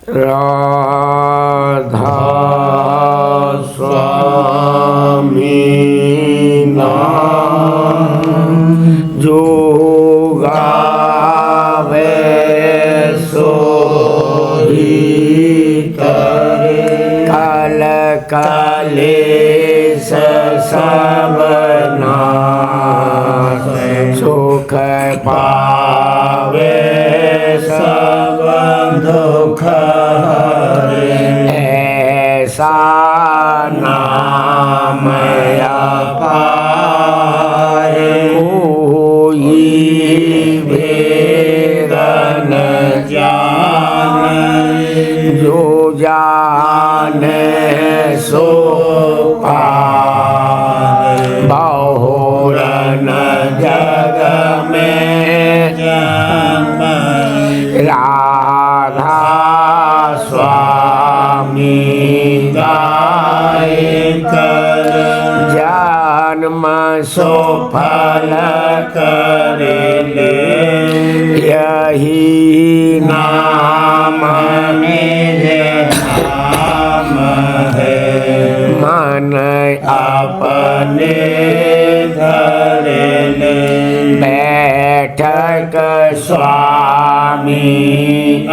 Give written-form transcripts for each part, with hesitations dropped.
राधा स्वामी नाम जो गावे सो ही करे कल कलेश सब नाश सुख पावे सब दुख हरे ऐसा नाम अपार कोई भेद न जाने जो जाने सो पार बहुरन जग में राधा स्वामी गाय कर जन्म सो फल करे ले यही नाम मेरे नाम है मन अपने धरे ले बैठक स्वामी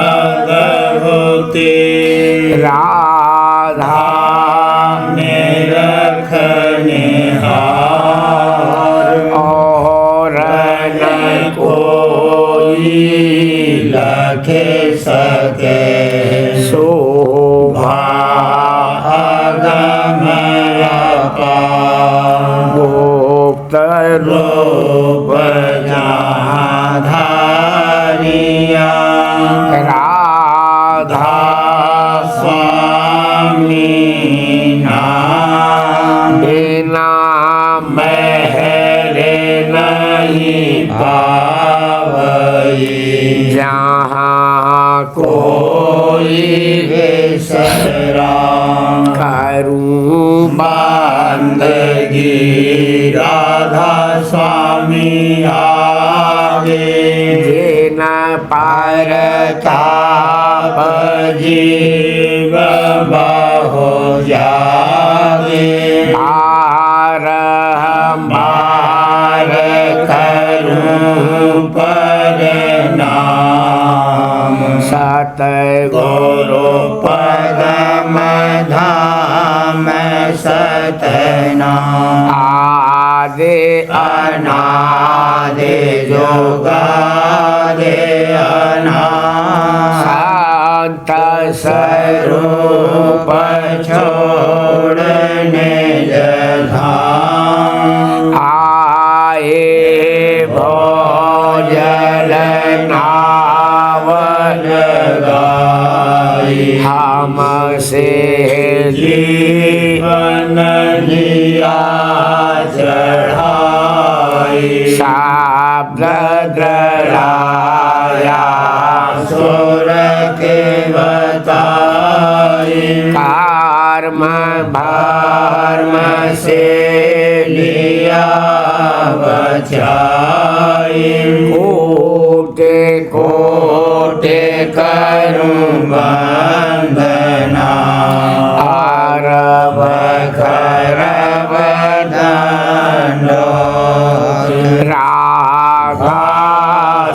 अगहुति राधा ने रखने हार और न कोई लखे सके शोभा अगम गुप्त रूप धारिया राधा स्वामी नाम बिना महरे नहीं पावई जहाँ कोई बेसरा करूँ बंदगी राधा स्वामी आगे जिन पर ताप जीव बहु जागे बार करूँ पर नाम सतगुरु पदम धाम सतनाम आदि अनादि जोगादि अनादि शांत स्वरूप छोड़ने धाम आए भोजल नावल गाई हमसे जीवन लिया चढ़ाई शब्द द्रढ़ाया सुर के बताई कर्म भर्म से लिया बचाई कोटे कोटे करूं वंदना अरब खरब दंडो राधा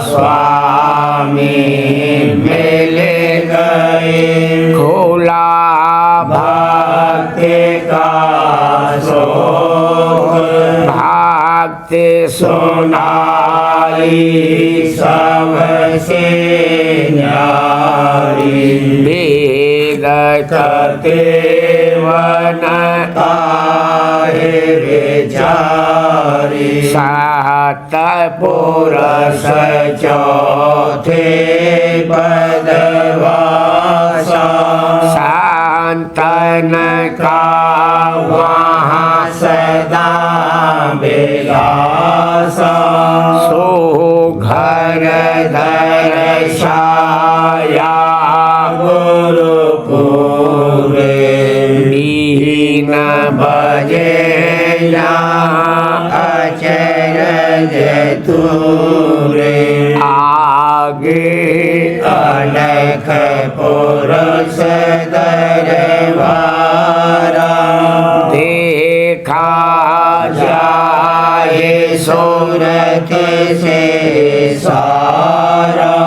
स्वामी मिल गए खोला भक्ति का शोक भक्ति सुनाई सबसे न्यारी वेद करते वन काहे बेचारी सात पुरुष चौथे पदवासा संतन का वहाँ सदा बेलासा सो घर दर्शाया गुरुपुरे दीन बजे अचरज तूरे आ आगे अलख पुरुष दरबारा देखा जाए सूरत से सारा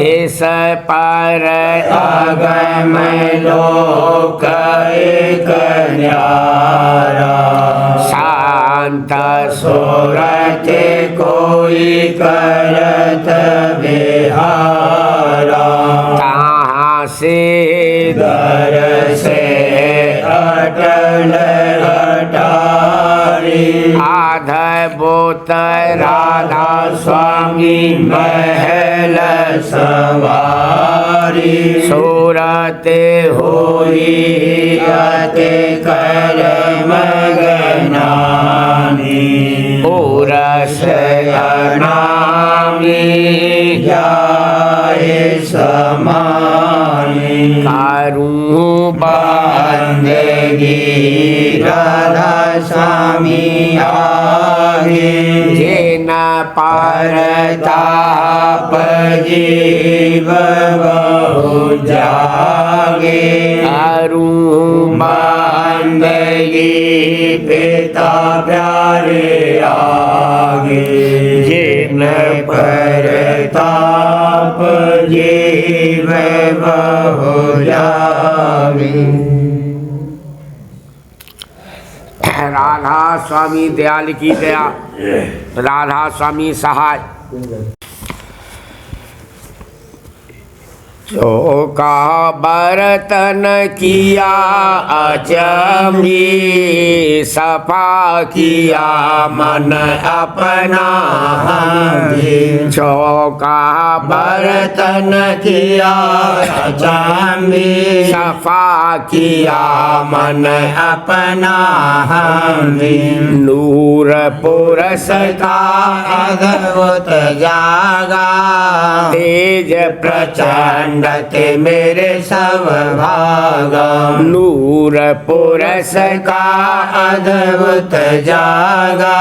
इस पर अगम लोक एक न्यारा शांत सूरत कोई करत विहारा कहाँ से दर से अटल अटारी अद्भुत राधा स्वामी महल सवारी सूरत होई अति कर मगनानी पुरष अनामी जाए समानी करूं बंदगी राधा स्वामी आगे जिन परताप जीव बहु जागे करूं बंदगी पिता प्यारे आगे जिन परताप जीव बहु जागे। राधा स्वामी दयाल की दया, राधा स्वामी सहाय। चौका बर्तन किया अचंभी, सफा किया मन अपना हंभी। चौका बर्तन किया अचंभी, सफा किया मन अपना हंभी। नूर पुरस का अद्भुत जागा तेज प्रचंड ते मेरे सब भागा। नूर पुरस का अद्भुत जागा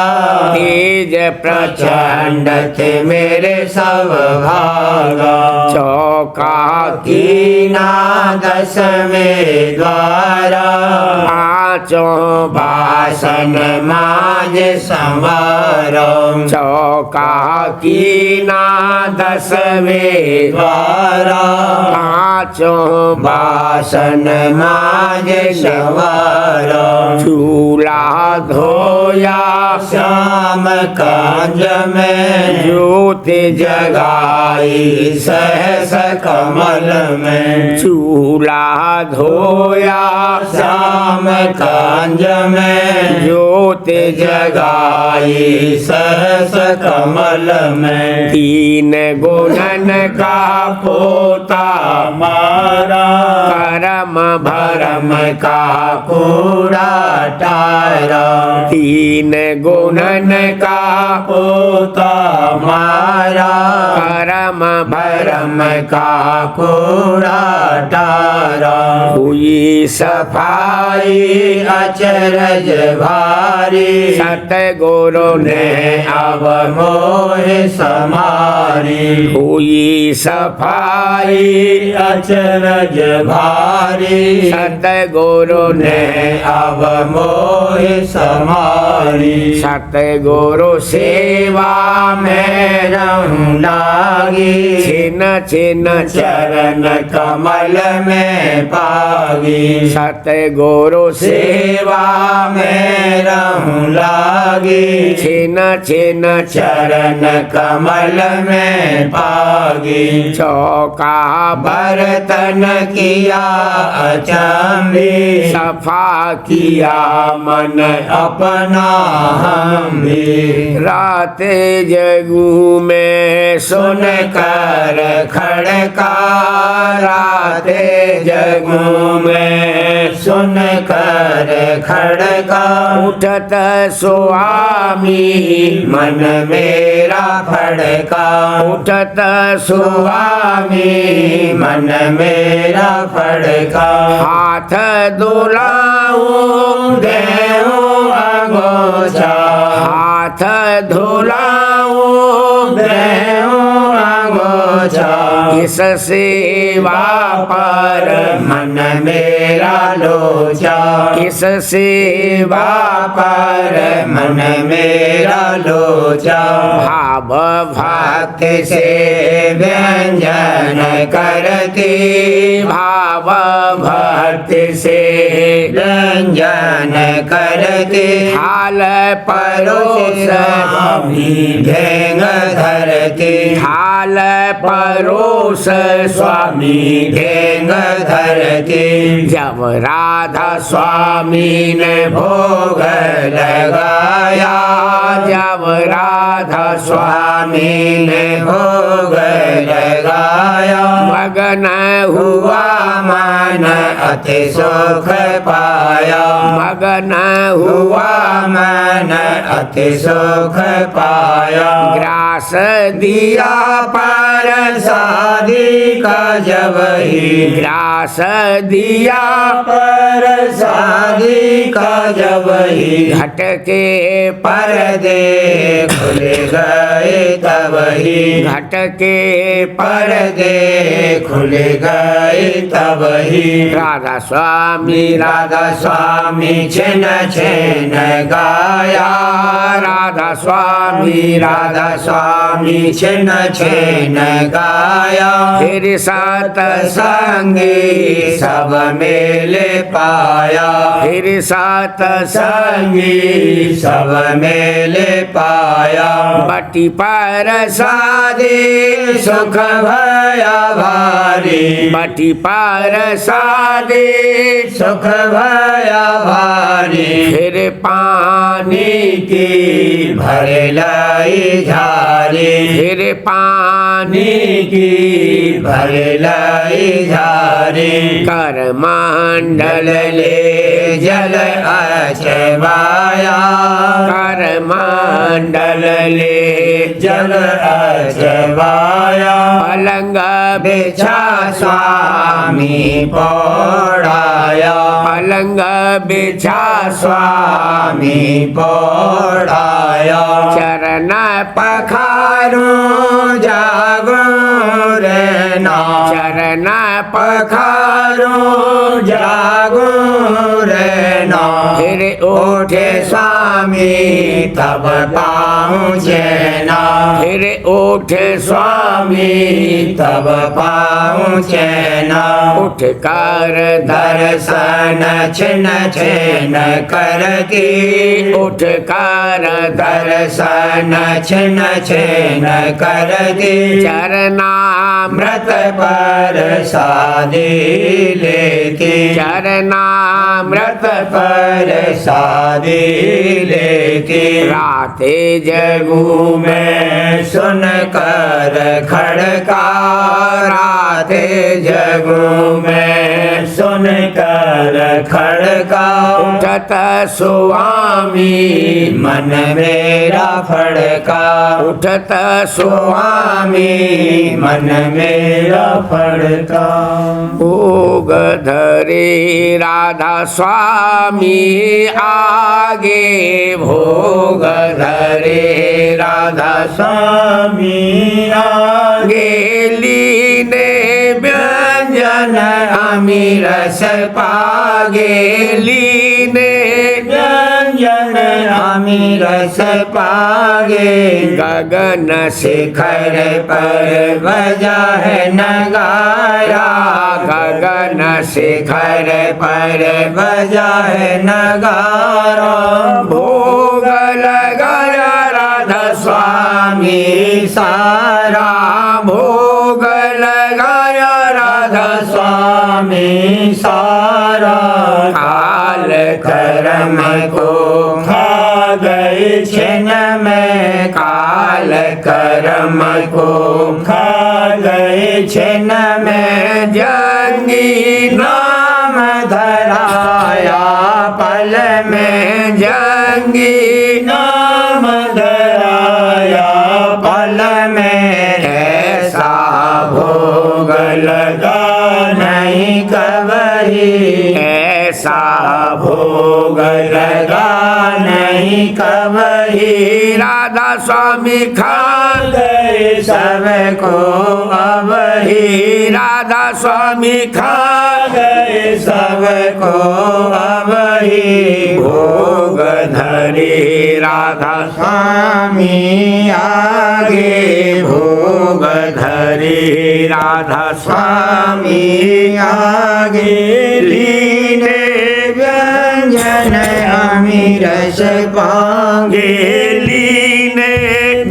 तेज प्रचंड ते मेरे सब भागा। चौका की नादस में द्वारा पाँचों बासन माज संवारो। चौका की दसवें द्वारा पाँचों बासन माज संवारो। चूल्हा धोया श्याम कांज में ज्योति जगाई सहस कमल में। चूल्हा धोया श्याम कांज में ज्योति जगाई सहस कमल में। तीन गुणन का पोता मारा करम भरम का कूड़ा टारा। तीन गुणन का पोता मारा करम भरम का कूड़ा टारा। हुई सफाई अचरज भारी सतगुरु ने अब मोह समारी। हुई सफाई अचरज भारी सतगुरु ने अब मोह समारी। सतगुरु सेवा में रहूं लागी छिन छिन चरण कमल में पागी। सतगुरु सेवा में रहूं लागी छिन छिन चरण कमल में पागी। चौका बर्तन किया अचंभी सफा किया मन अपना हम भी। रात जगू में सुन कर खड़का राते जगू में सुन कर खड़का। उठत स्वामी मन मेरा फड़का उठत स्वामी मन मेरा फड़का। हाथ धुलाऊं देऊं अगोचा हाथ धुलाऊं देऊं अगोचा। इस सेवा पर मन मेरा लोचा इस सेवा पर मन मेरा लोचा भाव भक्ति से व्यंजन करती भाव भक्ति से व्यंजन करती थाल परोस ढेंग धरती थाल परोस स्वामी ढेंग धरती जब राधा स्वामी ने भोग लगाया जब राधा स्वामी ने भोग लगाया मगन हुआ मन अति सुख पाया मगन हुआ मन अति सुख पाया ग्रास दिया पर शादी का जब ही ग्रास दिया पर शादी का जब ही घट के पर्दे खुल गए तब ही घट के पर्दे खुल गए तब ही राधा स्वामी राधा स्वामी छिन छिन गाया राधा स्वामी राधा स्वामी छिन छिन गाया फिर सात संगी सब मेले पाया फिर सात संगी सब मेले पाया बटी पर शादी सुख भया भारी बटी पर शादी सुख भया भारी फिर पानी की भर लाई झारी फिर पानी की भर लाई झारी कर मंडल ले जल अचवाया कर मंडल ले जल अचवाया पलंग बिछा स्वामी पौड़ाया पलंग बिछा स्वामी पौड़ाया चरण पखारू जागो रे ना चरण पखारू जागो रे ना फिर उठे स्वामी तब पहुँचे ना फिर उठे स्वामी तब पहुँचे ना उठ कर दर्शन छिन छिन करती उठ कर दर्शन छिन छिन करती चरणामृत मृत पर शादी लेती चरणामृत पर शादी लेती राते जगू मैं सुन कर खड़का राते जगू मैं सुन कर खड़का उठत स्वामी मन मेरा फड़का उठत स्वामी मन मेरा फड़का भोग धरे राधा स्वामी आगे भोग धरे राधा स्वामी आगे लीने व्यंजन अमीरस पागे लीने व्यंजन अमीरस पागे गगन शिखर पर बजा है नगारा गगन शिखर पर बजा है नगारा भोग लगाया राधा स्वामी सारा भोग लगाया राधा स्वामी सारा काल कर्म को खा गए छिन में काल कर्म को खा गए छिन में जंगी नाम धराया पल में जंगी नाम धराया पल में ऐसा भोग लगा नहीं कबरी ऐसा भोग लगा नहीं कबरी राधा स्वामी खा गए सबको गई राधा स्वामी खा गए सबको अबही भोग धरी राधा स्वामी आगे भोग धरी राधा स्वामी आगे लीने व्यंजन अमीरस पागे लीने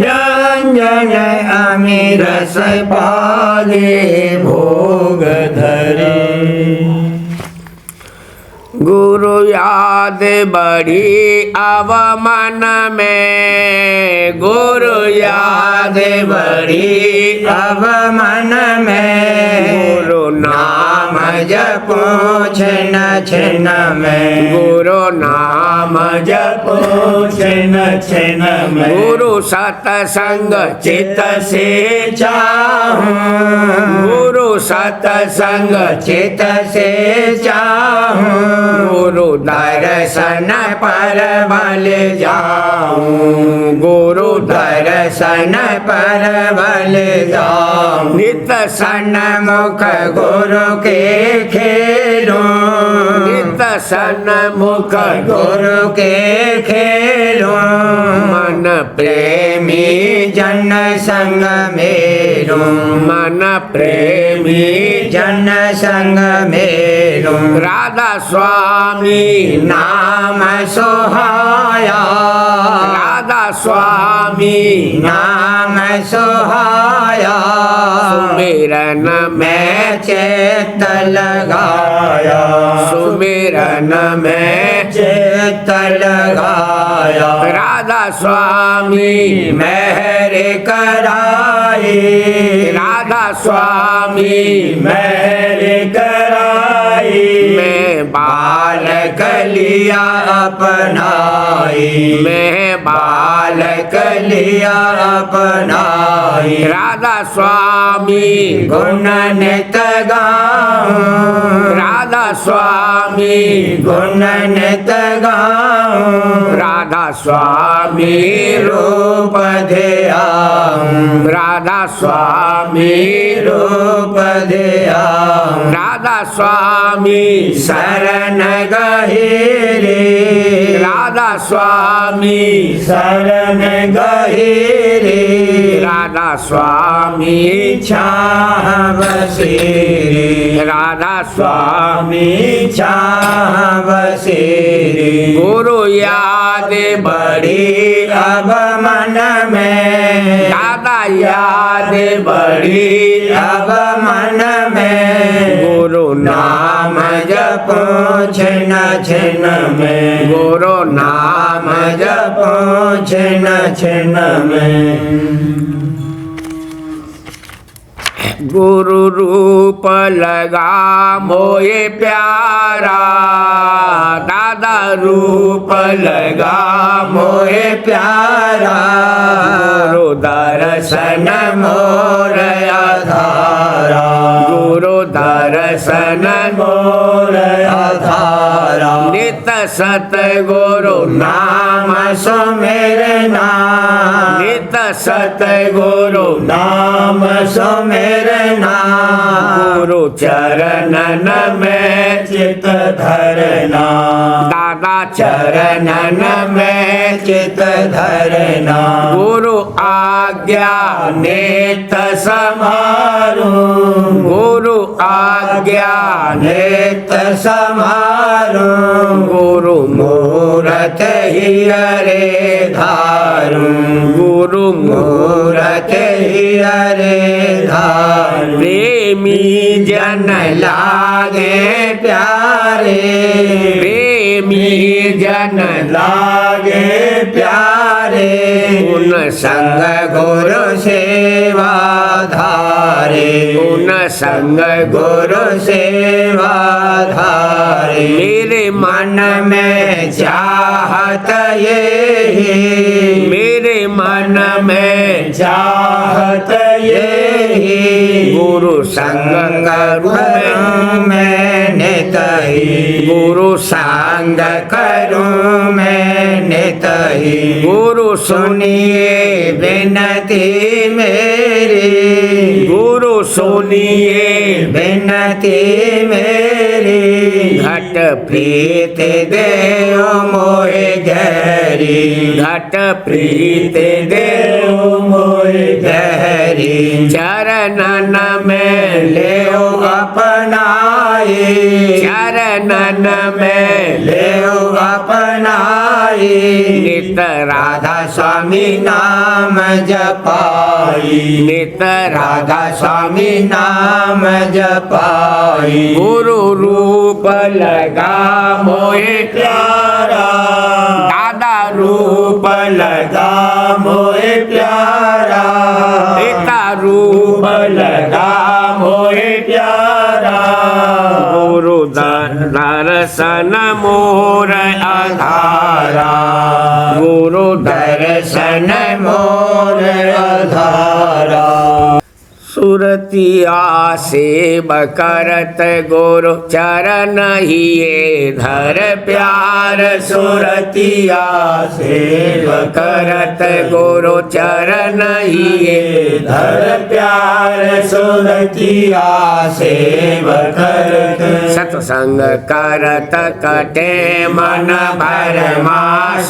व्यंजन अमीरस पागे भोग धरे गुरु याद बढ़ी अब मन में गुरु याद बढ़ी अब मन में गुरु नाम जपो छिन छिन में गुरु नाम जपो छिन छिन में गुरु सतसंग चित से चाहूं गुरु सतसंग चित से चाहूं गुरु दर्शन पर बल जाऊं गुरु दर्शन पर बल जाऊं नित सन्मुख गुरु के खेलूं नित सन्मुख गुरु के खेलूं मन प्रेमी जन संग मेरूं मन प्रेमी जन संग मेरूं राधा स्वामी नाम सुहाया राधा स्वामी नाम सुहाया सुमिरन मैं चित्त लगाया सुमिरन में चित्त लगाया राधा स्वामी मेहर कराई राधा स्वामी मेहर कराई मैं बालक लिया अपनाई मैं बालक लिया अपनाई राधा स्वामी गुण नित गाऊं राधा स्वामी गुण नित गाऊं राधा स्वामी रूप ध्याऊं राधा स्वामी रूप ध्याऊं राधा स्वामी शरण गहिरे राधा स्वामी शरण गहिरे राधा स्वामी छाह बसेरे राधा स्वामी छाह बसेरे गुरु याद बड़ी अब मन में दादा याद बड़ी अब मन में गुरु नाम जपो छिन छिन में गुरु नाम जपो छिन छिन में गुरु रूप लगा मोये प्यारा दादा रूप लगा मोहे प्यारा गुरु दर्शन मोर आधारा गुरु दर्शन मोर आधारा नित सत गुरु नाम सुमेरना नित सत गुरु नाम सुमेरना गुरु चरणन में चित धरना दादा चरणन में चित धरना गुरु आज्ञा नेत समारो गुरु आज्ञा नेत समारो गुरु मूरत हियरे धारू गुरु मूरत हियरे धारू प्रेमी जन लागे प्यारे प्रेमी जन लागे प्यारे उन संग गुरु सेवा धारे उन संग गुरु सेवा धारे मेरे मन में चाहत ये मेरे मन में चाहत ये गुरु संग करूं मैं नितही गुरु संग करूं मैं नितही गुरु सुनिए विनती मेरी गुरु गुरु सुनिए बिनती मेरी घट प्रीत देव मोहे गहरी घट प्रीत देव मोहे गहरी चरणन में लेओ अपनाए चरणन में लेओ अपनाए नित राधा स्वामी नाम जपाई नित राधा स्वामी नाम जपाई गुरु रूप लगा मोहे प्यारा दादा रूप लगा मोहे प्यारा पिता रूप लगा मोहे प्यारा गुरु दर्शन मोर आधारा गुरु दर्शन मोर आधारा सुरतिया सेव करत गुरु चरण हिये धर प्यार सुरतिया सेव करत गुरु चरण हिये धर प्यार सुरतिया सेव करत सत्संग करत कटे मन भरमा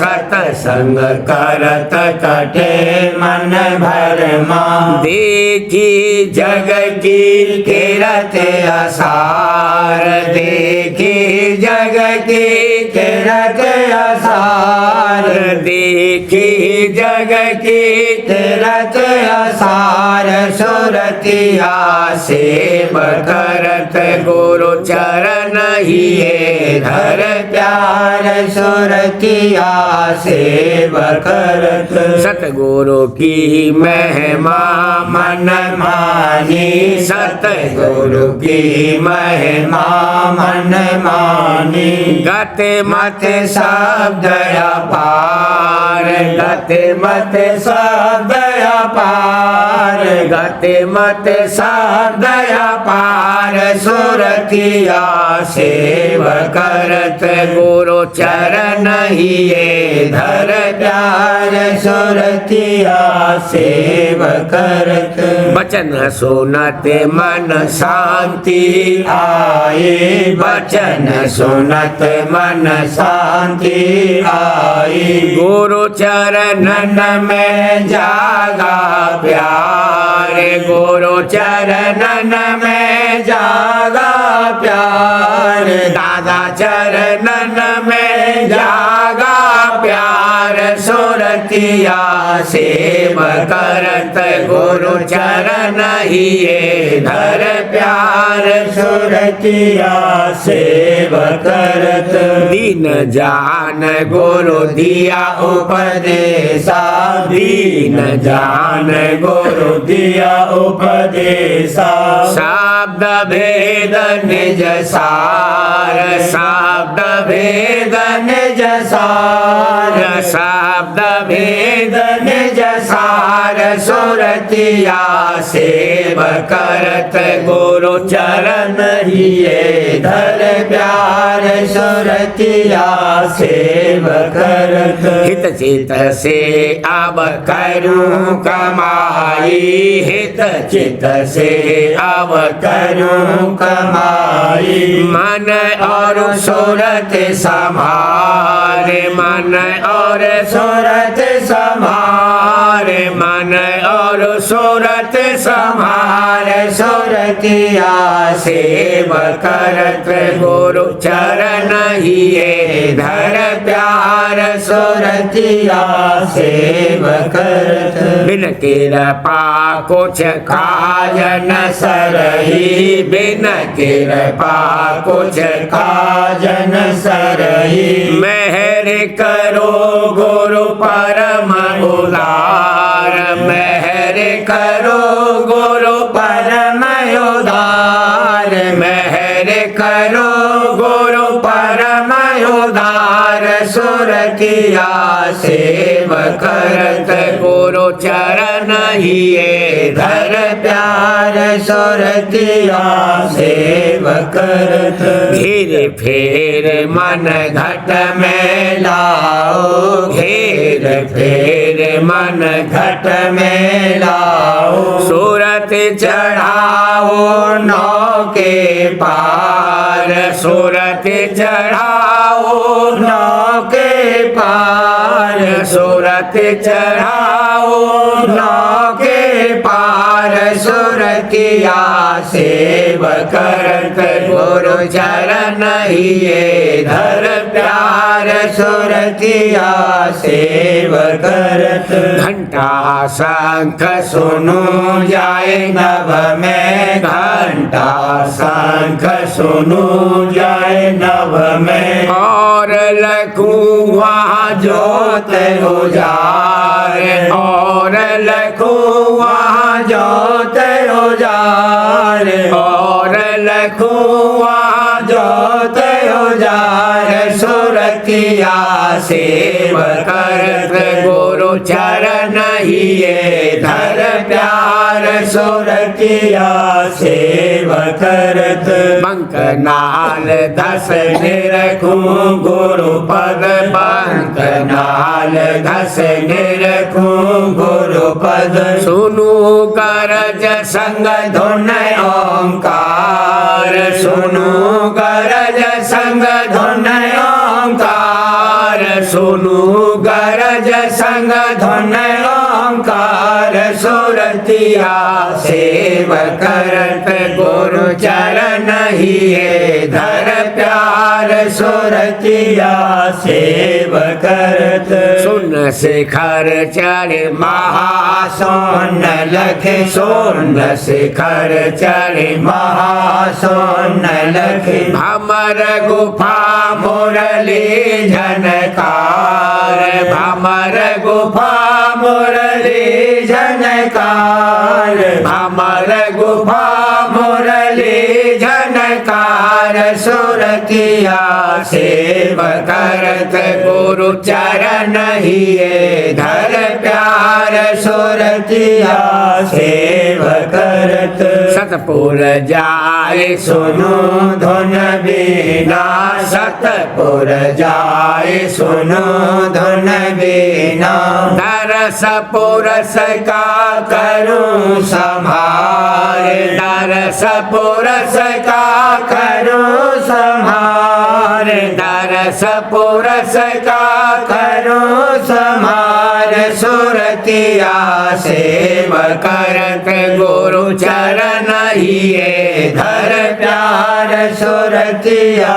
सत्संग करत कटे मन भरमा देखी जग की किरत असार देखी जग की किरत असार देखी जग की किरत असार सुरतिया सेव करत गुरु चरण हिये धर प्यार सुरतिया सेव करत सतगुरु की महिमा मन मानी सतगुरु की महिमा मन मानी गते मत शब्द अपार गते मत शब्द अपार गते मत शब्द अपार सुरतिया सेव करत गुरु चरण हिये धर प्यार सुरतिया सेव करत बचन सुनते मन शांति आए बचन सुनत मन शांति आई गुरु चरणन में जागा प्यार गुरु चरणन में जागा प्यार दादा चरणन में जागा प्यार सुरतिया सेव करत गुरु चरण हिये धर प्यार सुरतिया सेव करत दीन जान गुरु दिया उपदेशा दीन जान गुरु दिया उपदेशा शब्द भेद निज सार शब्द भेद निज सार शब्द भेद निज सार सुरतिया सेव करत गुरु चरण हिये धर प्यार सुरतिया सेव करत हित चित से अब करूं कमाई हित चित से अब करूं कमाई मन और सूरत समार मन और सूरत समार मन और सूरत समार सुरतिया सेव करत गुरु चरण हिये धर प्यार सुरतिया सेव करत बिन कृपा कुछ काज न सरही बिन कृपा कुछ काज न सरही मेहर करो गुरु परम उदार मेहर करो गुरु परम उदार मेहर करो गुरु परम उदार सुरतिया सेव करत गुरु चरण हिये धर प्यार सुरतिया सेव करत घेर फेर मन घट में लाओ घेर फेर मन घट में लाओ सूरत चढ़ाओ नौ के पार सूरत चढ़ाओ नौ के पार सूरत चढ़ाओ नौ के पार सुरतिया सेव करत गुरु चरण हिये धर प्यार सुरतिया सेव करत घंटा शंख सुनो जाए नभ में घंटा शंख सुनो जाए नभ में और लखूं वहाँ जोत उजारे और लखूं वहाँ जोत उजारे और लखूं वहाँ जोत उजारे सुरतिया सेव करत गुरु चरण हिये धर प्यार सुरतिया सेव करत बंकनाल धस निरखूं गुरु पद बंकनाल धस निरखूं गुरु पद सुनु गरज संग धुन ओंकार सुनु गरज संग धुन ओंकार सुनु गरज संग धुन ओंकार सुरतिया सेव करत गुरु चरण हिये धर प्यार सुरतिया सेव करत सुन शिखर चढ़े महासोन लख सोन शिखर चढ़े महासोन लख भमर गुफा मुरली झनकार भमर गुफा मुरली झनकार भमर गुफा मुरली झनकार सुरतिया सेव करत गुरु चरण हिये धर प्यार सुरतिया सेव करत सतपुर जाए सुनो धुन बीना सतपुर जाए सुनो धुन बीना दरस पुरस का करूं संभार दरस पुरस का करूं संभार दरस पुरस का करूं संभार सुरतिया सेव करत गुरु चरण हिये धर प्यार सुरतिया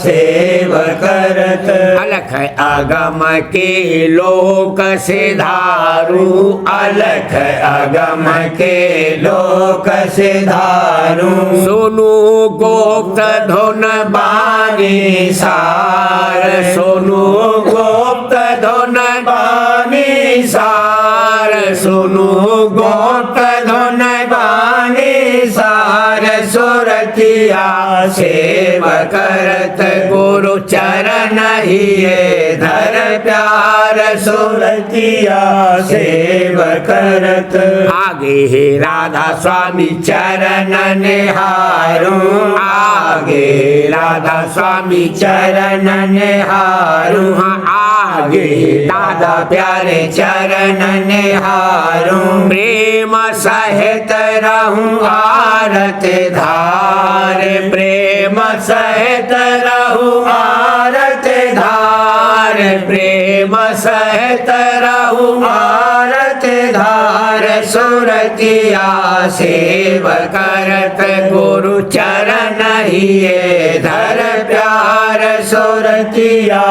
सेव करत अलख अगम के लोक सिधारू अलख अगम के लोक सिधारू सुनु गुप्त धुन बानी सार सुनु गुप्त धुन बानी सार सुनु गुप्त धुन बानी सार सुरतिया सेव करत गुरु चरण हिये धर प्यार सुरतिया सेव करत आगे हे राधा स्वामी चरण निहारूं आगे राधा स्वामी चरण निहारूं आगे दादा प्यारे चरण निहारूं प्रेम सहित रहूं आरत धार प्रेम सहित रहूं आरत धार प्रेम सहित रहूं आरत धार सुरतिया सेव करत गुरु चरण हिये धर प्यार सुरतिया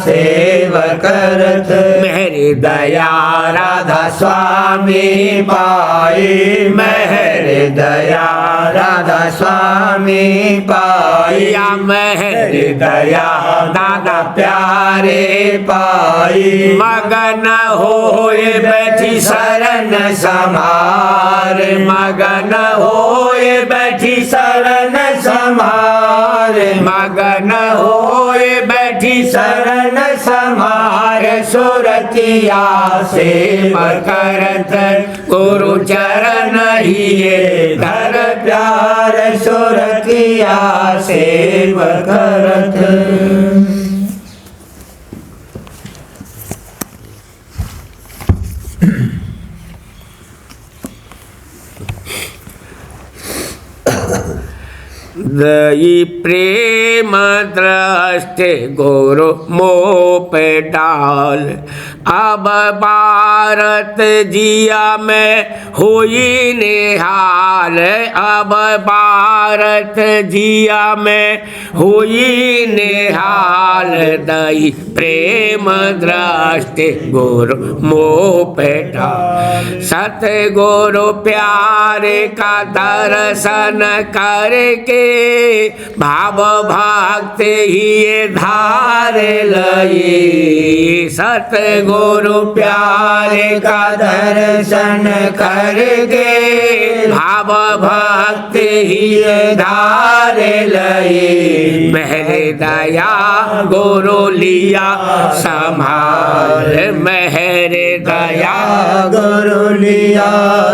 सेव करत मेरी दया राधा स्वामी पाई मेरी दया राधा स्वामी पाई या मेहर दया दादा प्यारे पाई मगन होए बैठी शरण समार मगन होए बैठी शरण समार मगन होए बैठी शरण समार सुरतिया सेव करत गुरु चरण हिये धर प्यार सुरतिया सेव करत। दई प्रेम दृष्टि गुरु मोह पे डाल। अब भारत जिया में हुई निहाल। अब भारत जिया में हुई निहाल। दई प्रेम दृष्टि गुरु मोह पे डाल। सतगुरु प्यारे का दर्शन करके भाव भक्त ही धार लई। सतगुरु प्यारे का दर्शन करके भाव भक्त ही धार लई। मेरे दया गुरु लिया संभाल। मेरे दया गुरु लिया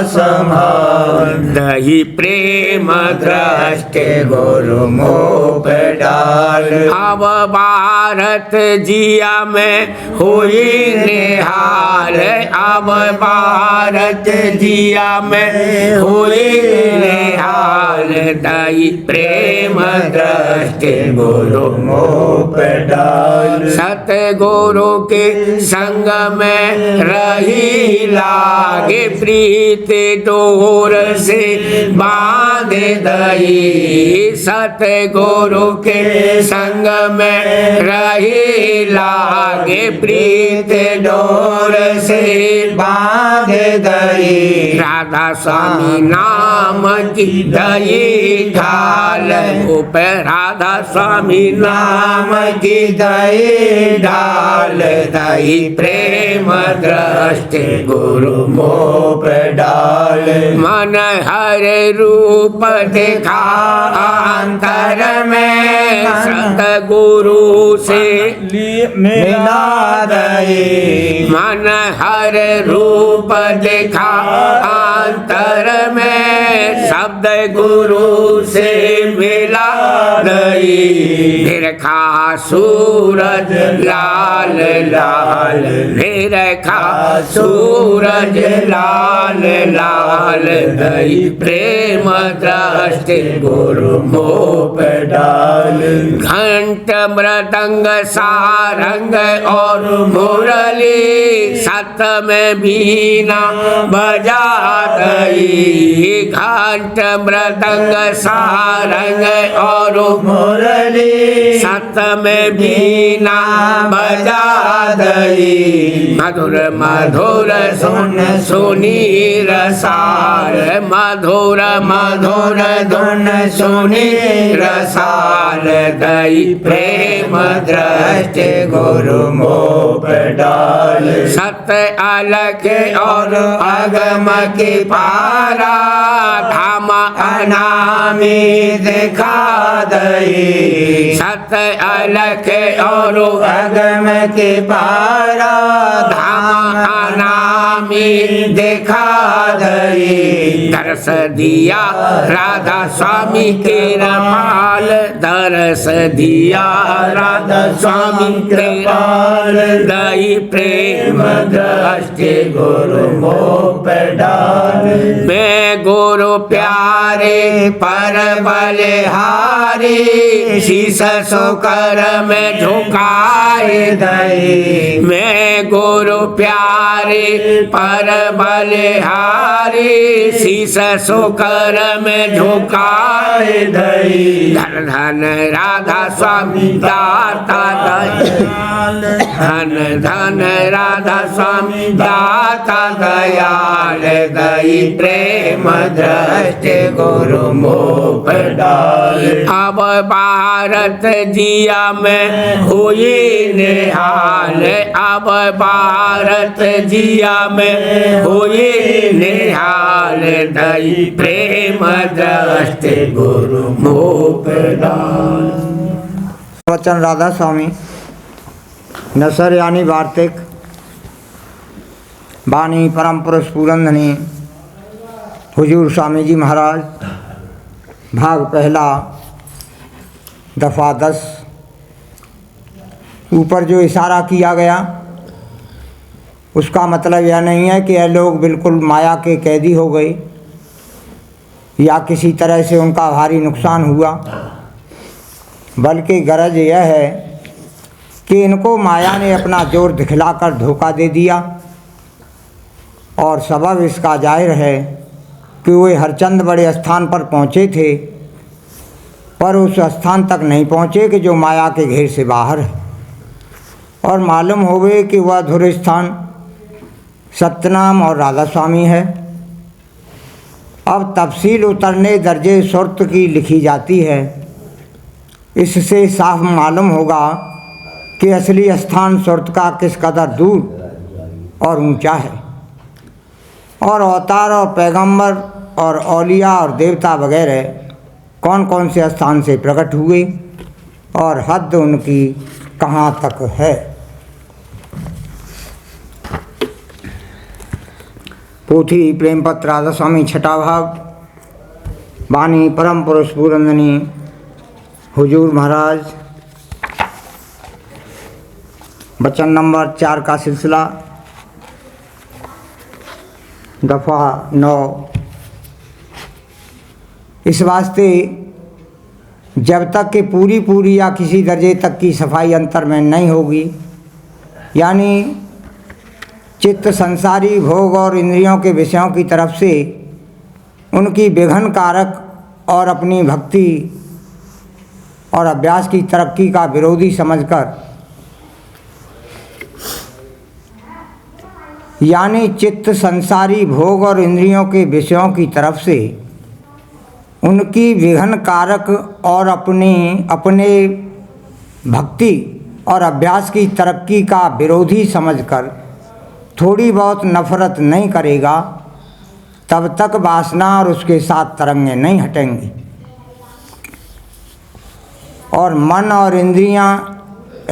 संभाल। दही प्रेम दृष्टि गुरु मोह पे डाल। अब भारत जिया में हुई निहाल। अब भारत जिया में हुई निहाल। दई प्रेम दृष्टि गुरु मोह पे डाल। सतगुरु के संग में रही लागे प्रीत डोर से बांध दई। सतगुरु के संग में रही लागे प्रीत डोर से बांध दई। राधा स्वामी नाम की दई ढाल। ऊपर राधा स्वामी नाम की दई ढाल। दई प्रेम दृष्टि गुरु मोह पे डाल। मन हर रूप देखा अंतर में। सतगुरु से मिला दई। मन हर रूप देखा अंतर में। शब्द गुरु से मिला दई। निरखा सूरज लाल लाल। निरखा सूरज लाल लाल। दई प्रेम दृष्टि गुरु मोह पे डाल। घंट मृदंग सारंग और मुरली सत में बीना बजा दई। घंट मृदंग सारंग और मुरली सत में बीना बजा दई। मधुर मधुर सुन सुनी रसाल। मधुर मधुर धुन सुनी रसाल। दई प्रेम दृष्टि गुरु मोह पे डाल। सत अलख और अगम के पारा धाम अनामी दिखा दई। सत अलख और अगम के पारा धाम अनामी दिखा दई। दरस दिया राधा स्वामी के रमाल। दरस दिया राधा स्वामी के रमाल। दई प्रेम दृष्टि गुरु मोह पे डाल। मैं गुरु प्यारे पर बलिहारी। शीश सोकर में झुकाए दई। मैं गुरु प्यारे पर बलिहारी। शीश सोकर में झुकाए दई। धन धन राधा स्वामी दाता दयाल। धन धन राधा स्वामी दाता दयाल। दई प्रेम दृष्टि गुरु मोह पे डाल। अब भारत जिया में हुई निहाल। अब भारत जिया में हुई निहाल। दई प्रेम दृष्टि गुरु मोह पे डाल। वचन राधा स्वामी नसर यानी वार्तिक वाणी परम पुरुष पूरंधनी हुजूर स्वामी जी महाराज। भाग पहला दफ़ा 10। ऊपर जो इशारा किया गया उसका मतलब यह नहीं है कि यह लोग बिल्कुल माया के कैदी हो गए। या किसी तरह से उनका भारी नुकसान हुआ, बल्कि गरज यह है कि इनको माया ने अपना जोर दिखलाकर धोखा दे दिया। और सबब इसका जाहिर है कि वे हरचंद बड़े स्थान पर पहुँचे थे, पर उस स्थान तक नहीं पहुँचे कि जो माया के घेर से बाहर है। और मालूम होवे कि वह धुर स्थान सतनाम और राधा स्वामी है। अब तफसील उतरने दर्जे सुरत की लिखी जाती है। इससे साफ मालूम होगा कि असली स्थान सुरत का किस कदर दूर और ऊंचा है। और अवतार और पैगंबर और औलिया और देवता वगैरह कौन कौन से स्थान से प्रकट हुए और हद उनकी कहाँ तक है। पोथी प्रेम पत्र राधा स्वामी छठा भाग। वाणी परम पुरुष पूरंदनी हुजूर महाराज। वचन नंबर 4 का सिलसिला, दफ़ा 9। इस वास्ते जब तक कि पूरी या किसी दर्जे तक की सफाई अंतर में नहीं होगी, यानी चित्त संसारी भोग और इंद्रियों के विषयों की तरफ से उनकी विघ्न कारक और अपनी भक्ति और अभ्यास की तरक्की का विरोधी समझकर, यानी चित्त संसारी भोग और इंद्रियों के विषयों की तरफ से उनकी विघ्न कारक और अपने भक्ति और अभ्यास की तरक्की का विरोधी समझकर थोड़ी बहुत नफरत नहीं करेगा, तब तक वासना और उसके साथ तरंगें नहीं हटेंगी और मन और इंद्रियां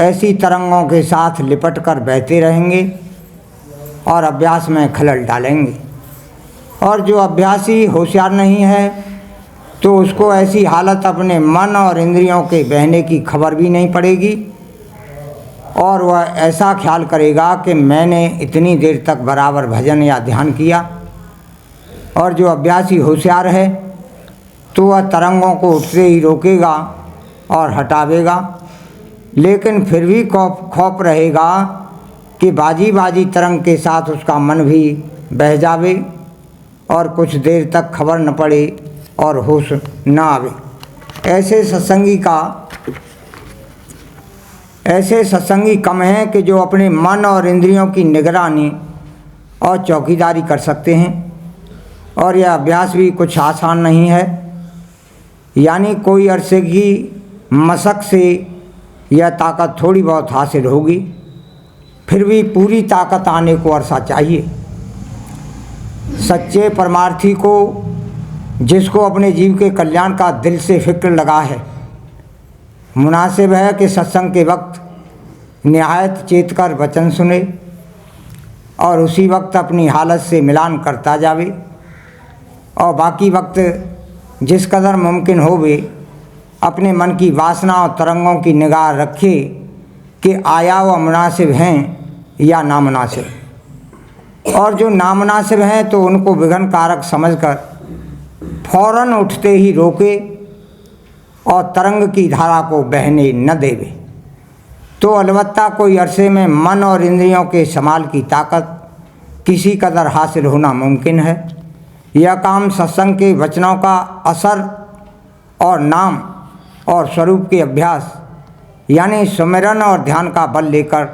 ऐसी तरंगों के साथ लिपट कर बहते रहेंगे और अभ्यास में खलल डालेंगे। और जो अभ्यासी होशियार नहीं है तो उसको ऐसी हालत अपने मन और इंद्रियों के बहने की खबर भी नहीं पड़ेगी और वह ऐसा ख्याल करेगा कि मैंने इतनी देर तक बराबर भजन या ध्यान किया। और जो अभ्यासी होशियार है तो वह तरंगों को उठते ही रोकेगा और हटावेगा, लेकिन फिर भी खौफ रहेगा कि बाजी तरंग के साथ उसका मन भी बह जावे और कुछ देर तक खबर न पड़े और होश न आवे। ऐसे सत्संगी कम हैं कि जो अपने मन और इंद्रियों की निगरानी और चौकीदारी कर सकते हैं। और यह अभ्यास भी कुछ आसान नहीं है, यानी कोई अरसे की मशक से यह ताकत थोड़ी बहुत हासिल होगी, फिर भी पूरी ताकत आने को अरसा चाहिए। सच्चे परमार्थी को, जिसको अपने जीव के कल्याण का दिल से फिक्र लगा है, मुनासिब है कि सत्संग के वक्त निहायत चेत कर वचन सुने और उसी वक्त अपनी हालत से मिलान करता जावे और बाकी वक्त जिस कदर मुमकिन होवे अपने मन की वासना और तरंगों की निगाह रखे कि आया वह मुनासिब हैं या नामुनासिब। और जो नामुनासिब हैं तो उनको विघ्न कारक समझकर फौरन उठते ही रोके और तरंग की धारा को बहने न देवे, तो अलबत्ता कोई अरसे में मन और इंद्रियों के समाल की ताकत किसी कदर हासिल होना मुमकिन है। यह काम सत्संग के वचनों का असर और नाम और स्वरूप के अभ्यास, यानी सुमिरन और ध्यान का बल लेकर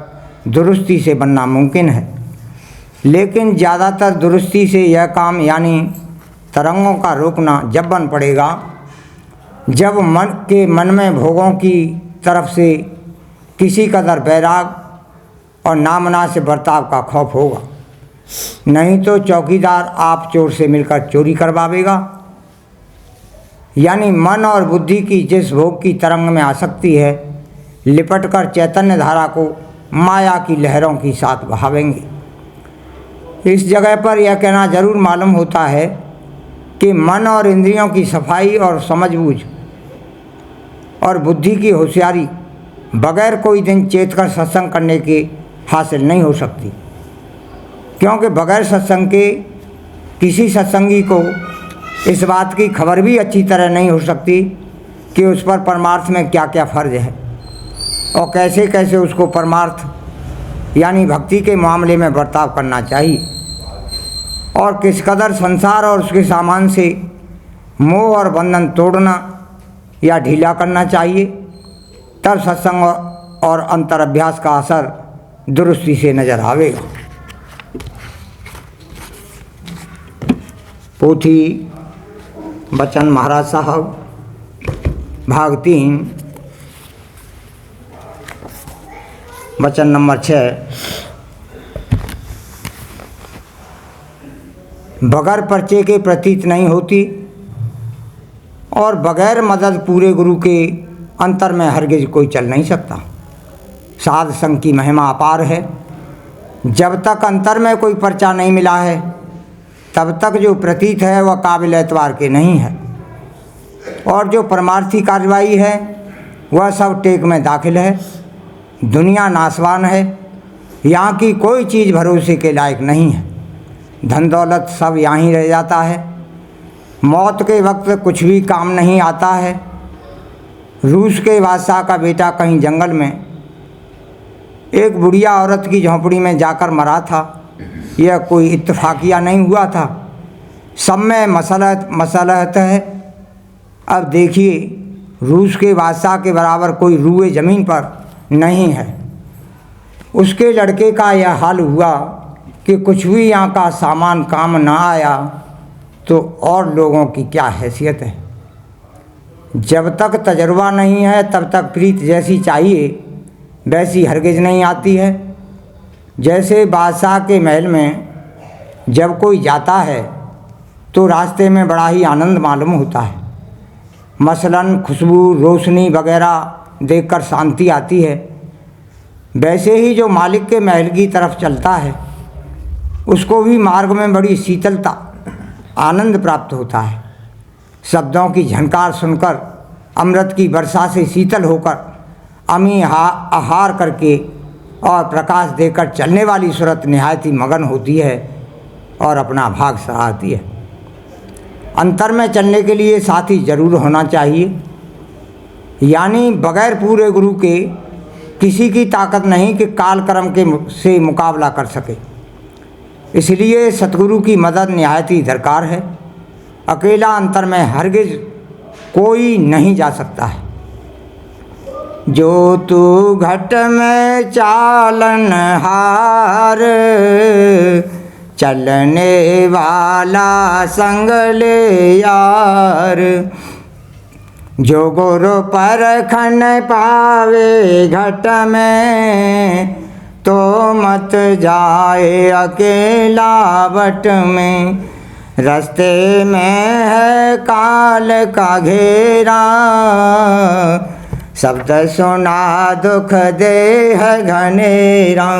दुरुस्ती से बनना मुमकिन है। लेकिन ज़्यादातर दुरुस्ती से यह काम, यानी तरंगों का रोकना, जब बन पड़ेगा जब मन में भोगों की तरफ से किसी कदर बैराग और नामुनासिब बर्ताव का खौफ होगा। नहीं तो चौकीदार आप चोर से मिलकर चोरी करवावेगा। यानी मन और बुद्धि की जिस भोग की तरंग में आसक्ति है, लिपटकर चैतन्य धारा को माया की लहरों की साथ बहावेंगे। इस जगह पर यह कहना जरूर मालूम होता है कि मन और इंद्रियों की सफाई और समझबूझ और बुद्धि की होशियारी बगैर कोई दिन चेत कर सत्संग करने के हासिल नहीं हो सकती, क्योंकि बगैर सत्संग के किसी सत्संगी को इस बात की खबर भी अच्छी तरह नहीं हो सकती कि उस पर परमार्थ में क्या क्या फर्ज है और कैसे कैसे उसको परमार्थ यानी भक्ति के मामले में बर्ताव करना चाहिए और किस कदर संसार और उसके सामान से मोह और बंधन तोड़ना या ढीला करना चाहिए, तब सत्संग और अंतर अभ्यास का असर दुरुस्ती से नजर आवेगा। पोथी बचन महाराज साहब भाग 3 वचन नंबर 6। बगैर पर्चे के प्रतीत नहीं होती और बगैर मदद पूरे गुरु के अंतर में हरगिज कोई चल नहीं सकता। साध संग की महिमा अपार है। जब तक अंतर में कोई पर्चा नहीं मिला है तब तक जो प्रतीत है वह काबिल एतबार के नहीं है और जो परमार्थी कार्रवाई है वह सब टेक में दाखिल है। दुनिया नासवान है, यहाँ की कोई चीज़ भरोसे के लायक नहीं है। धन दौलत सब यहाँ ही रह जाता है। मौत के वक्त कुछ भी काम नहीं आता है। रूस के बादशाह का बेटा कहीं जंगल में एक बुढ़िया औरत की झोंपड़ी में जाकर मरा था। यह कोई इत्तेफाकिया नहीं हुआ था, सब में मसलहत है। अब देखिए, रूस के बादशाह के बराबर कोई रूए ज़मीन पर नहीं है। उसके लड़के का यह हाल हुआ कि कुछ भी यहाँ का सामान काम ना आया तो और लोगों की क्या हैसियत है। जब तक तजर्बा नहीं है तब तक प्रीत जैसी चाहिए वैसी हरगिज नहीं आती है। जैसे बादशाह के महल में जब कोई जाता है तो रास्ते में बड़ा ही आनंद मालूम होता है। मसलन खुशबू, रोशनी वगैरह देखकर शांति आती है। वैसे ही जो मालिक के महल की तरफ चलता है उसको भी मार्ग में बड़ी शीतलता, आनंद प्राप्त होता है। शब्दों की झनकार सुनकर, अमृत की वर्षा से शीतल होकर, अमी आहार करके और प्रकाश देकर चलने वाली सूरत निहायत ही मगन होती है और अपना भाग सराहती है। अंतर में चलने के लिए साथी जरूर होना चाहिए, यानी बगैर पूरे गुरु के किसी की ताकत नहीं कि काल कर्म के से मुकाबला कर सके। इसलिए सतगुरु की मदद निहायत ही दरकार है। अकेला अंतर में हरगिज कोई नहीं जा सकता है। जो तू घट में चालन हार, चलने वाला संग ले यार। जो गुरु परखन पावे घट में, तो मत जाए अकेला बट में। रास्ते में है काल का घेरा, शब्द सुना दुख दे है घनेरा।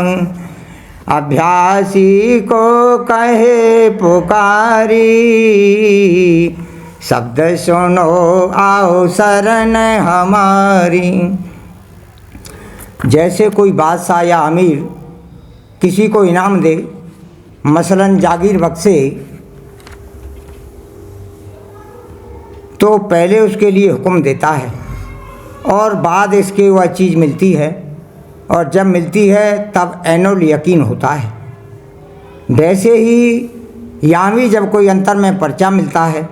अभ्यासी को कहे पुकारी, शब्द सुनो आओ शरण हमारी। जैसे कोई बादशाह या अमीर किसी को इनाम दे, मसलन जागीर बख्शे, तो पहले उसके लिए हुक्म देता है और बाद इसके वह चीज़ मिलती है, और जब मिलती है तब ऐनुल यकीन होता है। वैसे ही यहाँ भी जब कोई अंतर में पर्चा मिलता है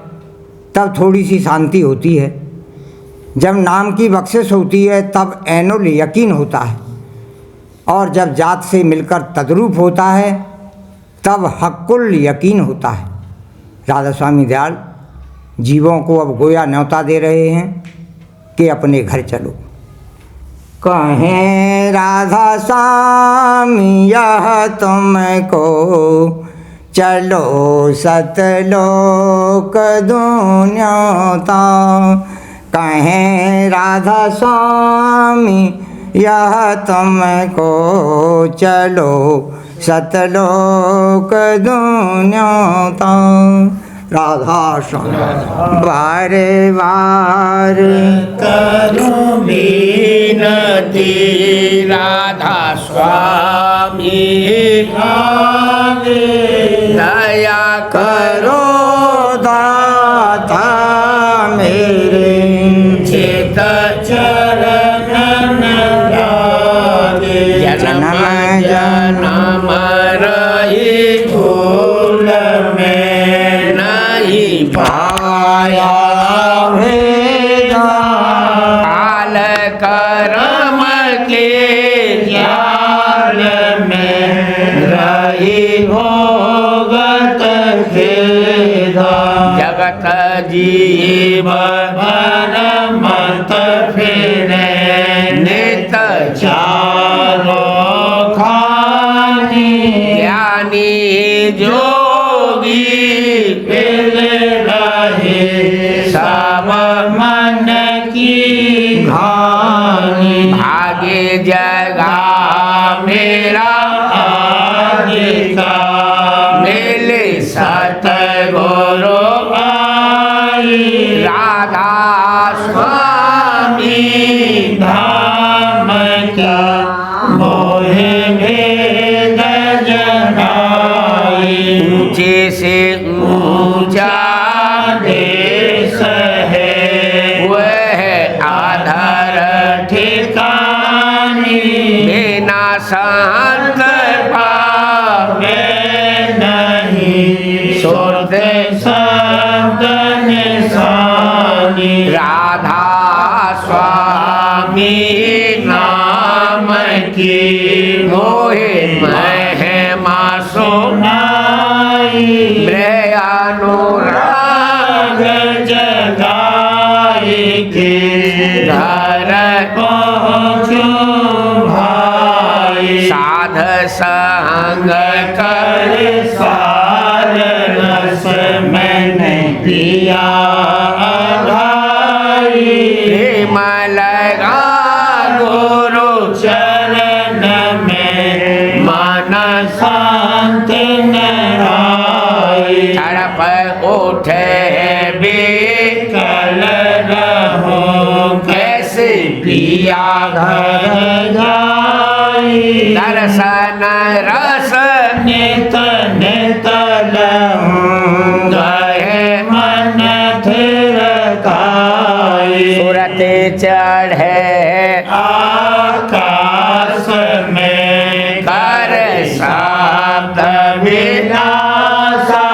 तब थोड़ी सी शांति होती है। जब नाम की बख्शिश होती है तब ऐनुल यकीन होता है, और जब जात से मिलकर तद्रूप होता है तब हक्कुल यकीन होता है। राधा स्वामी दयाल जीवों को अब गोया न्योता दे रहे हैं कि अपने घर चलो। कहें राधा स्वामी यह तुमको, चलो सतलोक दुन्योता। कहें राधा स्वामी यह तुमको, चलो सतलोक दुन्योता। राधा स्वामी बारे बार करूं विनती, राधा स्वामी दया करो दास। मत फिरे नित चारों खानी ज्ञानी जोगी फिर रहे सब मन की घानी भाग्य जगा मेरा आगे का मिले सतगुरु आई राधा स्वामी धाम क्या मोहे भेद जनाई ऊंचे से ऊंचा देश है वह आधार ठिकानी बिना संत पावे नहीं सुरत शब्द निशानी राधा स्वामी नाम की मोहे महिमा सुनाई अनुराग जगाई के घर पहुँचो भाई साध संग कर सार रस मैंने पिया प्रेम लगा गुरु चरण में मन शांत नाई तड़प उठे बेकल रहो कैसे पिया घर जाई दर्शन रस नित नित लहूं गए मन थिरकाई सूरत चढ़े आकाश में कर शब्द विलासा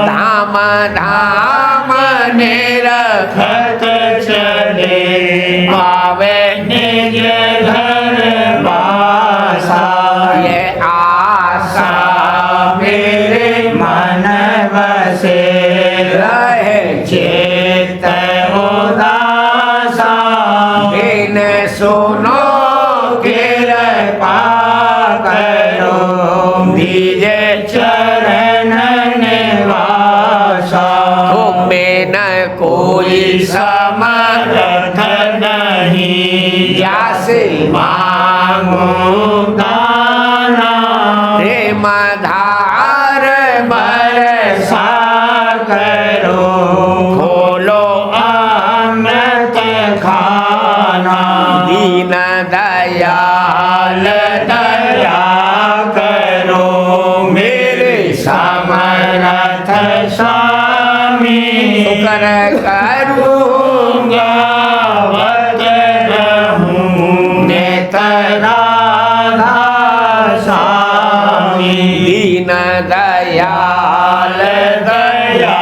धाम धाम निरखत चले पावे निज घर बासा ये आशा मेरे मन बसे रहे चेत उदासा बिन सुनो कृपा करो निज चरण निवासा तुम्हें न कोई समर्थ नहीं जैसे मांगो दाना प्रेम धार बरसा करो खोलो अमृत खाना दीन दयाल दया करो मेरे समर्थ स्वामी शुक्र करूँगा वत रहूँ नित राधा स्वामी दीन दयाल दया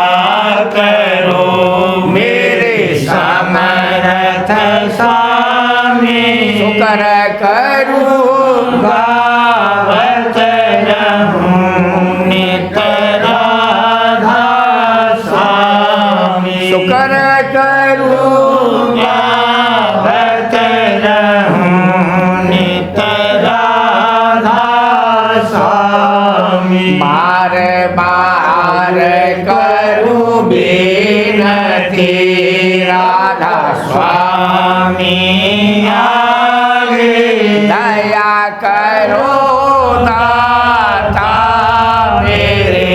करो मेरे समर्थ स्वामी शुक्र करूँगा वत रहूँ नित राधा स्वामी शुक्र करूँगा वत रहूँ नित राधा स्वामी बार बार करूँ बेनती राधा स्वामी आगे दया करो दाता मेरे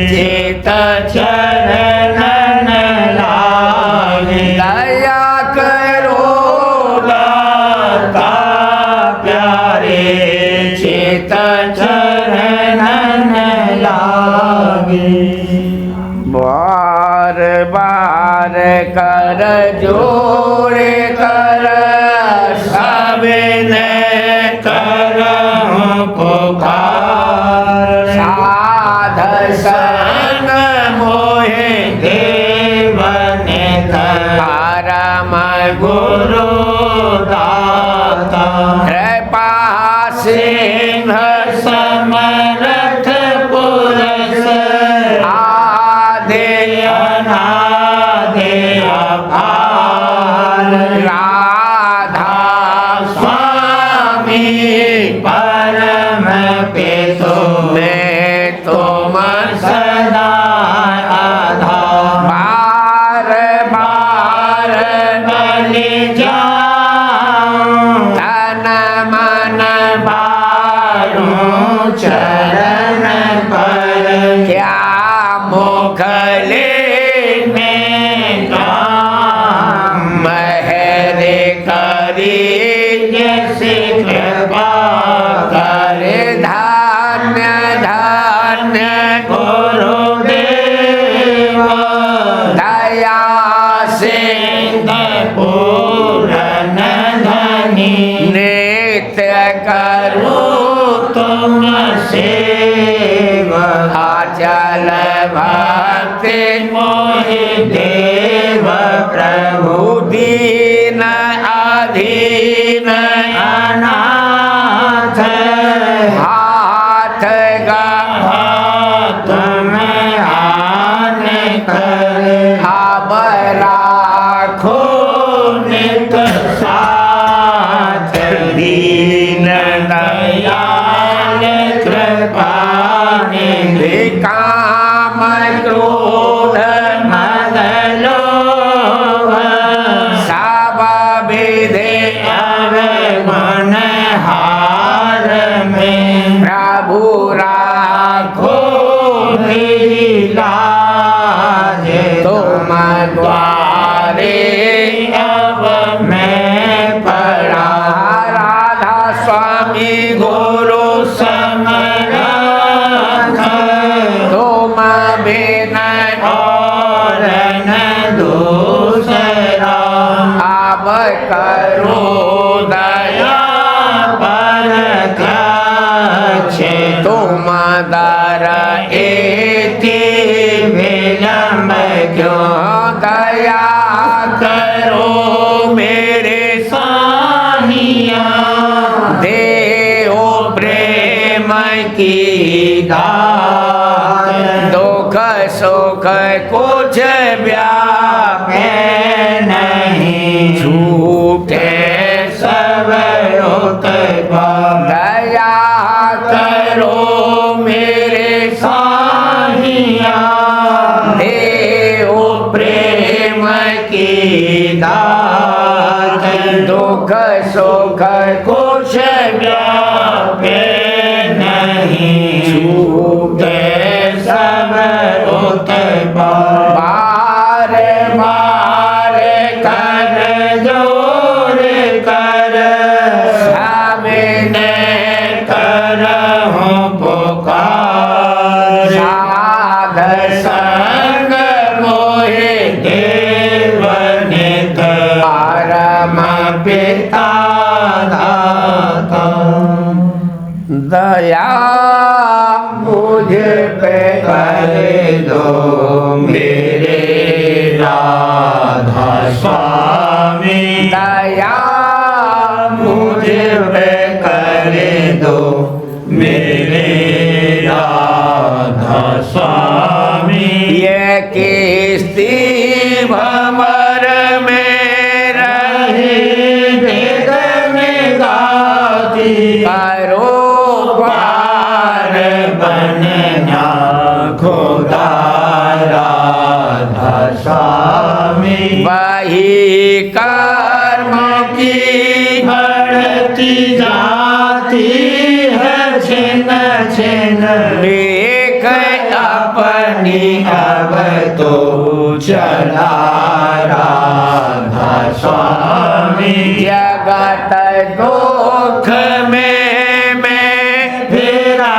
चित चरण लागे दया करो दाता प्यारे चित चरण लागे बार बार कर जोड़ कर सबने कर पुकार साध संग मोहे देवन करम गुरु दाता कृपा सिंह समर्थ पुरुष आदि अनादि अभाव पूरन धनी नित्य करूं तुम सेवा अचल भक्ति मोहि देव प्रभु दीन अधीन अनाथ हाथ तुम आन कर अब राखो नित साथ दीन दयाल कृपानिधि काम क्रोध मद लोभ सब विधि अवगुण हार में प्रभु राखो लाज तुम द्वारे अब मैं पड़ा राधा स्वामी गुरु समरथ तुम बिन और न दूसरा अब करो दया पर तुम दर एति विलम्ब क्यों दया करो मेरे सानिया देओ प्रेम की दात दुख सुख कुछ व्यापे नहीं झूठे सब दया करो मेरे साहिया देओ प्रेम की दात दुख सुख कुछ व्यापे नहीं छूटे सब बार बार कर जोर कर सामने करहूं पुकार साध संग मोहि देव नित परम पिता दाता दया मुझ पे कर दो मेरे राधा स्वामी दया मुझ पे कर दो मेरे राधा स्वामी ये किस्ती भंवर में रहे वेद में गाती करो पार बनना खुदा राधा स्वामी वही कर्म की बढ़ती जाती है छिन छिन देख अपनी अब तो चला राधा स्वामी जगत दुख में मैं फिरा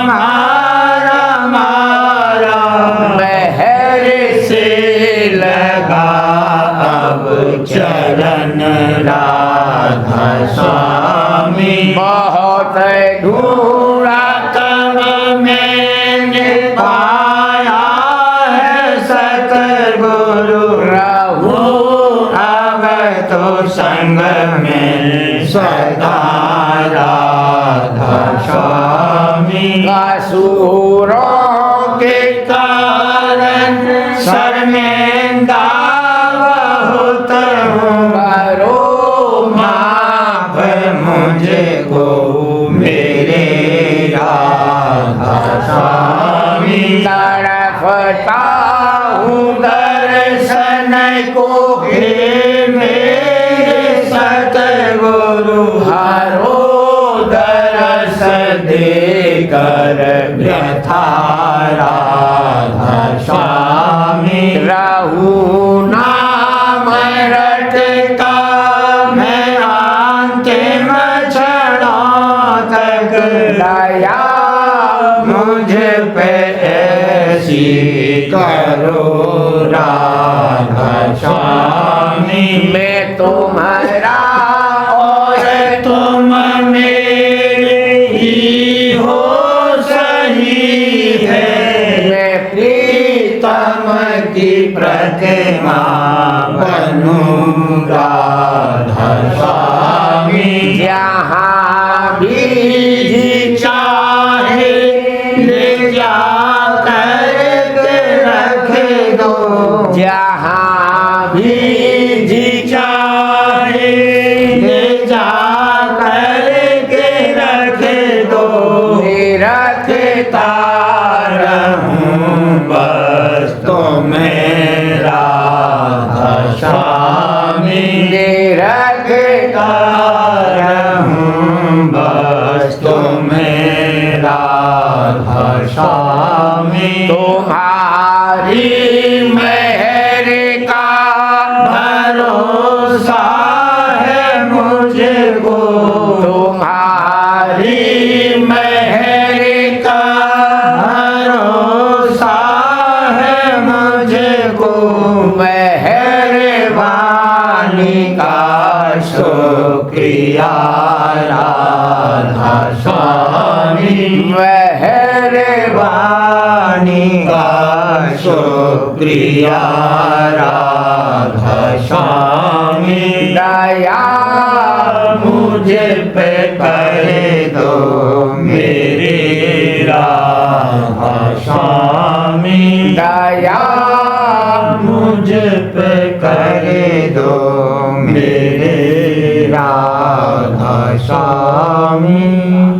मारा मारा महर से लगा अब चरण राधा स्वामी बहुत ढूंढा तब मैंने पाया है सतगुरु रहू अब तो संग में सदा राधा स्वामी असुरों के कारण शर्मिंदा बहुत हूँ करो माफ मुझे को मेरे राधा स्वामी तड़पता हूँ दर्शन को हे मेरे सतगुरु हरो दरस देकर व्यथा राधा स्वामी रहू नाम रटता मैं अंतिम क्षणों तक दया मुझ पे ऐसी करो राधा स्वामी। तुम्हारा और तुम मेरे ही हो सही है। मैं प्रीतम की प्रतिमा बनूं राधा स्वामी। जहाँ भी जी चाहे ले जा करके रख दो। जहाँ भी जी चाहे ले जा करके रख दो। रखता रहूं बस तुम्हें राधा स्वामी। रखता रहूं बस तुम्हें राधा स्वामी। तुम्हारी मेहर का भरोसा है मुझको। तुम्हारी मेहर का भरोसा है मुझको। मेहरबानी का शुक्रिया राधा स्वामी। मेहरबानी का शुक्रिया राधा स्वामी। दया मुझे पे कर दो मेरे राधा स्वामी। दया मुझे पे कर दो मेरे राधा स्वामी।